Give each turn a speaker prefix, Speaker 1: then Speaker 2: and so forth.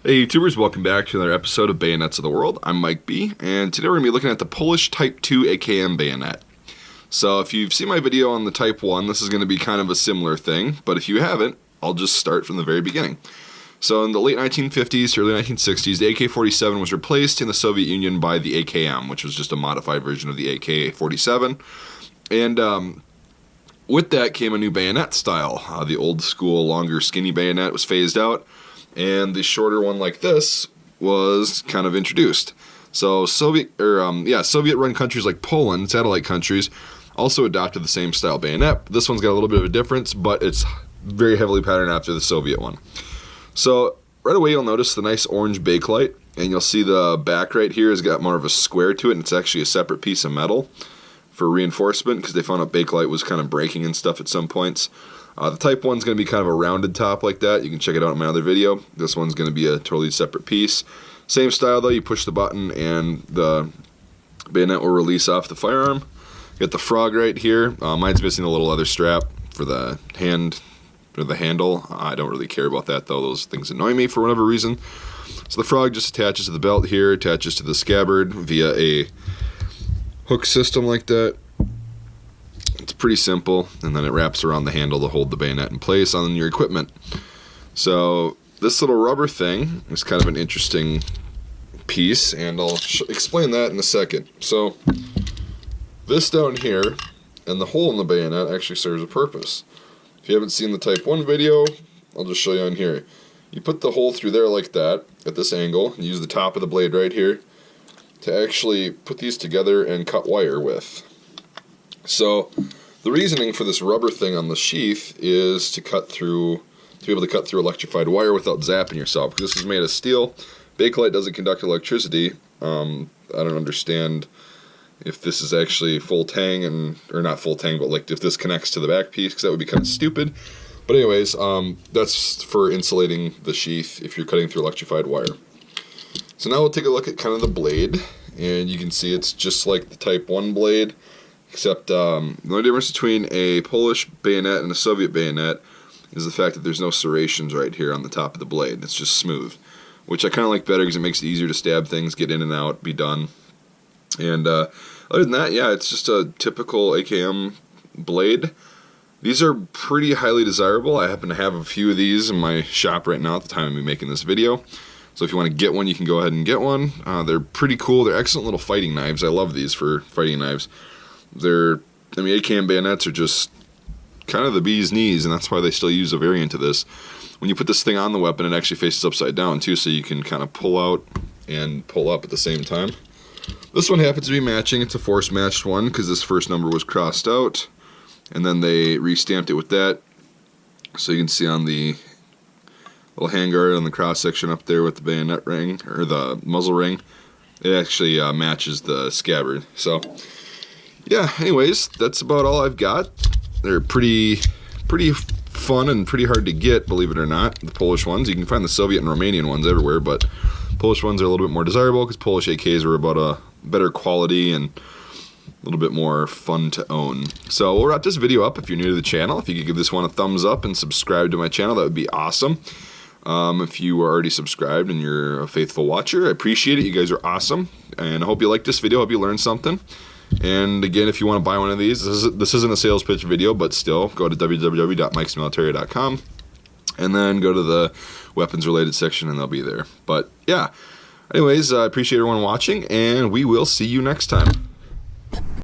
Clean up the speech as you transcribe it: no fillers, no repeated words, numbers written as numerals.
Speaker 1: Hey YouTubers, welcome back to another episode of Bayonets of the World. I'm Mike B, and today we're going to be looking at the Polish Type 2 AKM bayonet. So if you've seen my video on the Type 1, this is going to be kind of a similar thing, but if you haven't, I'll just start from the very beginning. So in the late 1950s to early 1960s, the AK-47 was replaced in the Soviet Union by the AKM, which was just a modified version of the AK-47. And with that came a new bayonet style. The old school, longer, skinny bayonet was phased out, and the shorter one like this was kind of introduced. So Soviet-run countries like Poland, satellite countries, also adopted the same style bayonet. This one's got a little bit of a difference, but it's very heavily patterned after the Soviet one. So right away you'll notice the nice orange bakelite, and you'll see the back right here has got more of a square to it, and it's actually a separate piece of metal for reinforcement because they found out bakelite was kind of breaking and stuff at some points. The Type 1 is going to be kind of a rounded top like that. You can check it out in my other video. This one's going to be a totally separate piece. Same style though, you push the button and the bayonet will release off the firearm. You got the frog right here. Mine's missing a little leather strap for the hand, or the handle. I don't really care about that though. Those things annoy me for whatever reason. So the frog just attaches to the belt here, attaches to the scabbard via a hook system like that. It's pretty simple, and then it wraps around the handle to hold the bayonet in place on your equipment. So this little rubber thing is kind of an interesting piece, and I'll explain that in a second. So this down here and the hole in the bayonet actually serves a purpose. If you haven't seen the Type 1 video, I'll just show you on here. You put the hole through there like that at this angle, and use the top of the blade right here to actually put these together and cut wire with. So the reasoning for this rubber thing on the sheath is to be able to cut through electrified wire without zapping yourself, because this is made of steel. Bakelite doesn't conduct electricity. I don't understand if this is actually full tang, or not full tang, but like if this connects to the back piece, because that would be kind of stupid. But anyways, that's for insulating the sheath if you're cutting through electrified wire. So now we'll take a look at kind of the blade, and you can see it's just like the Type 1 blade, except the only difference between a Polish bayonet and a Soviet bayonet is the fact that there's no serrations right here on the top of the blade. It's just smooth, which I kind of like better because it makes it easier to stab things, get in and out, be done. And other than that, yeah, it's just a typical AKM blade. These are pretty highly desirable. I happen to have a few of these in my shop right now at the time of me making this video. So if you want to get one, you can go ahead and get one. They're pretty cool. They're excellent little fighting knives. I love these for fighting knives. AKM bayonets are just kind of the bee's knees, and that's why they still use a variant of this. When you put this thing on the weapon, it actually faces upside down too, so you can kind of pull out and pull up at the same time. This one happens to be matching. It's a force matched one because this first number was crossed out, and then they re-stamped it with that. So you can see on the little handguard on the cross section up there with the bayonet ring, or the muzzle ring, it actually matches the scabbard. So yeah, anyways, that's about all I've got. They're pretty fun and pretty hard to get, believe it or not, the Polish ones. You can find the Soviet and Romanian ones everywhere, but Polish ones are a little bit more desirable because Polish AKs are about a better quality and a little bit more fun to own. So we'll wrap this video up. If you're new to the channel, if you could give this one a thumbs up and subscribe to my channel, that would be awesome. If you are already subscribed and you're a faithful watcher, I appreciate it. You guys are awesome, and I hope you liked this video. I hope you learned something. And again, if you want to buy one of these, this isn't a sales pitch video, but still, go to www.mikesmilitary.com and then go to the weapons related section and they'll be there. But yeah, anyways, I appreciate everyone watching, and we will see you next time.